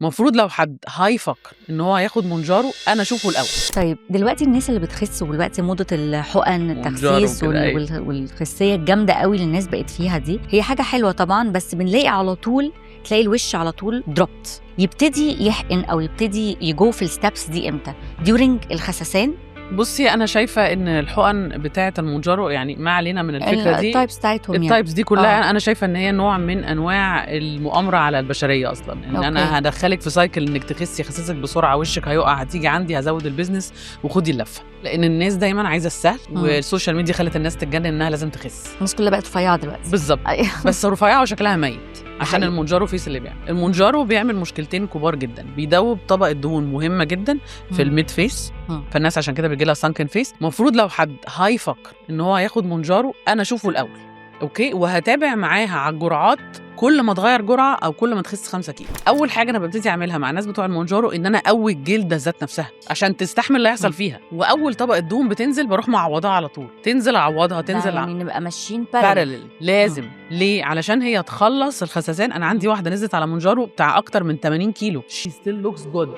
المفروض لو حد هيفكر ان هو هياخد مونجارو انا اشوفه الاول. طيب دلوقتي الناس اللي بتخس ودلوقتي موضه الحقن التخسيس والخسيه الجامده قوي اللي الناس بقت فيها دي، هي حاجه حلوه طبعا، بس بنلاقي على طول تلاقي الوش على طول دروبت. يبتدي يحقن او يبتدي يجو في الستابس دي امتى؟ during الخسسان. بصي انا شايفه ان الحقن بتاعه المونجارو يعني ما علينا من الفكره دي، التايبس بتاعتهم التايبس دي كلها انا شايفه ان هي نوع من انواع المؤامره على البشريه اصلا، ان انا هدخلك في سايكل انك تخسي، خسسك بسرعه، وشك هيقع، هتيجي عندي هزود البيزنس وخدي اللفه، لان الناس دايما عايزه السهل والسوشيال ميديا خلت الناس تتجنن انها لازم تخس. الناس كلها بقت رفيعه دلوقتي بالظبط. بس رفيعه وشكلها ميت عشان المونجارو فيس اللي بيعمل. المونجارو بيعمل مشكلتين كبار جدا، بيدوب طبقه دهون مهمه جدا في الميد فيس، فالناس عشان كده بيجي لها سانكن فيس. المفروض لو حد هيفكر ان هو هياخد مونجارو انا اشوفه الاول، اوكي، وهتابع معاها على الجرعات. كل ما تغير جرعه او كل ما تخس 5 كيلو. اول حاجه انا ببتدي اعملها مع الناس بتوع المونجارو ان انا اقوي الجلده ذات نفسها عشان تستحمل اللي هيحصل فيها، واول طبقه دهون بتنزل بروح معوضها على طول، تنزل اعوضها، تنزل يعني نبقى ماشيين بارلل لازم. ليه؟ علشان هي تخلص الخسسان. انا عندي واحده نزلت على مونجارو بتاع اكتر من 80 كيلو، she still looks good.